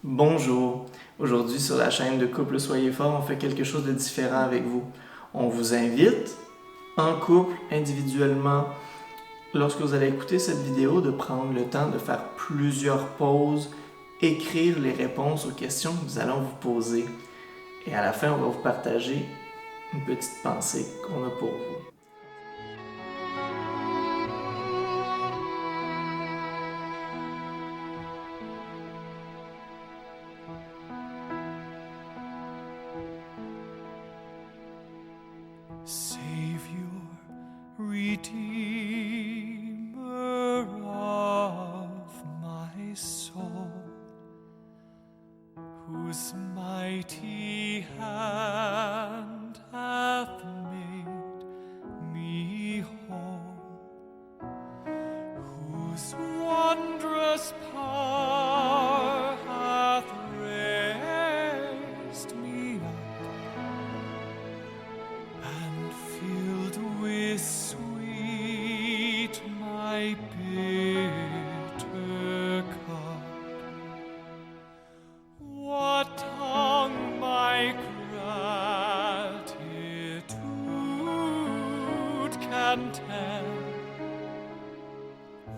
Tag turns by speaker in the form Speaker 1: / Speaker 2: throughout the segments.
Speaker 1: Bonjour. Aujourd'hui sur la chaîne de Couple Soyez Fort, on fait quelque chose de différent avec vous. On vous invite, en couple, individuellement, lorsque vous allez écouter cette vidéo, de prendre le temps de faire plusieurs pauses, écrire les réponses aux questions que nous allons vous poser. Et à la fin, on va vous partager une petite pensée qu'on a pour vous.
Speaker 2: Savior, Redeemer of my soul, whose mighty hand hath made me whole, whose wondrous power hath raised me up and filled with sweet my bitter cup. What tongue my gratitude can tell?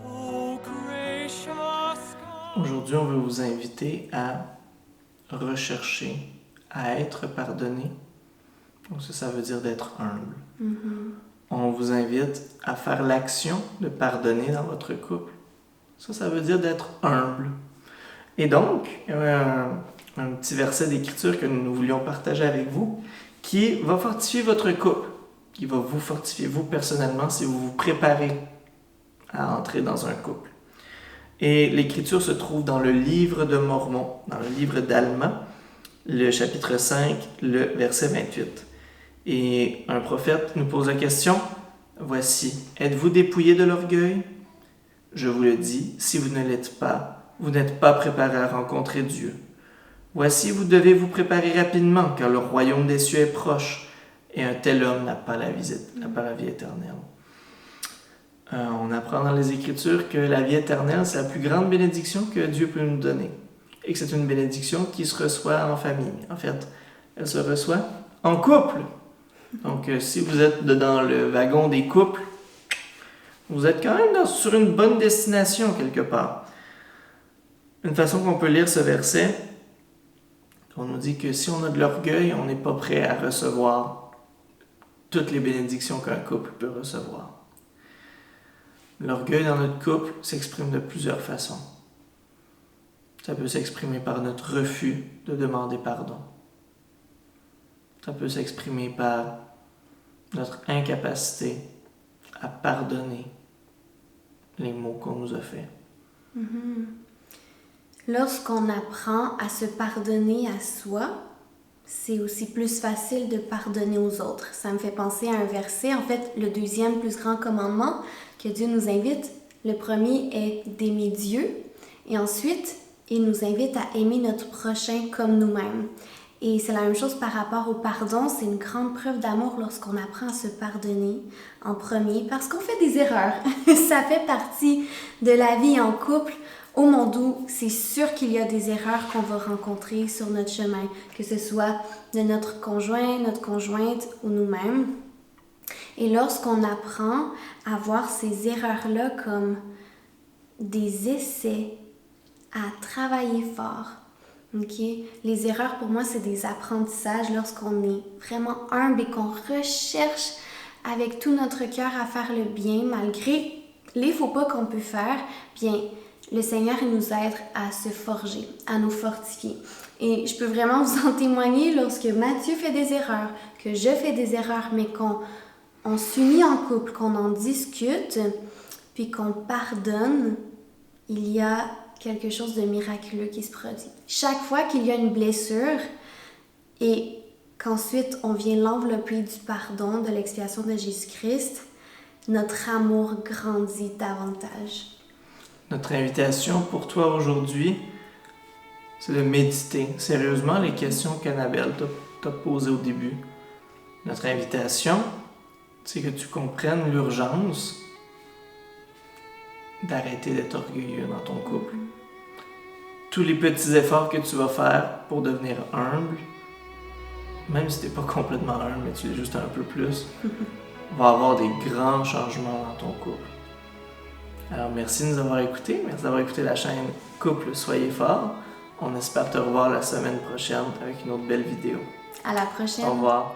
Speaker 2: Oh, gracious God.
Speaker 1: Aujourd'hui, on veut vous inviter à rechercher, à être pardonné. Donc ça veut dire d'être humble. On vous invite à faire l'action de pardonner dans votre couple. Ça veut dire d'être humble. Et donc, il y a un petit verset d'écriture que nous voulions partager avec vous qui va fortifier votre couple, qui va vous fortifier, vous personnellement, si vous vous préparez à entrer dans un couple. Et l'écriture se trouve dans le livre de Mormon, dans le livre d'Alma, le chapitre 5, le verset 28. Et un prophète nous pose la question, voici, êtes-vous dépouillés de l'orgueil? Je vous le dis, si vous ne l'êtes pas, vous n'êtes pas préparés à rencontrer Dieu. Voici, vous devez vous préparer rapidement, car le royaume des cieux est proche, et un tel homme n'a pas la vie éternelle. On apprend dans les Écritures que la vie éternelle, c'est la plus grande bénédiction que Dieu peut nous donner. Et que c'est une bénédiction qui se reçoit en famille. En fait, elle se reçoit en couple. Donc, si vous êtes dans le wagon des couples, vous êtes quand même sur une bonne destination quelque part. Une façon qu'on peut lire ce verset, on nous dit que si on a de l'orgueil, on n'est pas prêt à recevoir toutes les bénédictions qu'un couple peut recevoir. L'orgueil dans notre couple s'exprime de plusieurs façons. Ça peut s'exprimer par notre refus de demander pardon. Ça peut s'exprimer par notre incapacité à pardonner les maux qu'on nous a faits.
Speaker 3: Lorsqu'on apprend à se pardonner à soi, c'est aussi plus facile de pardonner aux autres. Ça me fait penser à un verset, en fait, le deuxième plus grand commandement que Dieu nous invite. Le premier est d'aimer Dieu et ensuite, il nous invite à aimer notre prochain comme nous-mêmes. Et c'est la même chose par rapport au pardon, c'est une grande preuve d'amour lorsqu'on apprend à se pardonner en premier parce qu'on fait des erreurs. Ça fait partie de la vie en couple. Au monde où c'est sûr qu'il y a des erreurs qu'on va rencontrer sur notre chemin, que ce soit de notre conjoint, notre conjointe ou nous-mêmes. Et lorsqu'on apprend à voir ces erreurs-là comme des essais à travailler fort, okay? Les erreurs pour moi c'est des apprentissages lorsqu'on est vraiment humble et qu'on recherche avec tout notre cœur à faire le bien malgré les faux pas qu'on peut faire, bien le Seigneur il nous aide à se forger, à nous fortifier. Et je peux vraiment vous en témoigner lorsque Mathieu fait des erreurs, que je fais des erreurs, mais qu'on s'unit en couple, qu'on en discute, puis qu'on pardonne, il y a quelque chose de miraculeux qui se produit. Chaque fois qu'il y a une blessure et qu'ensuite on vient l'envelopper du pardon, de l'expiation de Jésus-Christ, notre amour grandit davantage.
Speaker 1: Notre invitation pour toi aujourd'hui, c'est de méditer sérieusement les questions qu'Annabelle t'a posées au début. Notre invitation, c'est que tu comprennes l'urgence d'arrêter d'être orgueilleux dans ton couple. tous les petits efforts que tu vas faire pour devenir humble, même si tu n'es pas complètement humble, mais tu l'es juste un peu plus, va avoir des grands changements dans ton couple. Alors, merci de nous avoir écoutés. Merci d'avoir écouté la chaîne Couple Soyez Fort. On espère te revoir la semaine prochaine avec une autre belle vidéo.
Speaker 3: À la prochaine.
Speaker 1: Au revoir.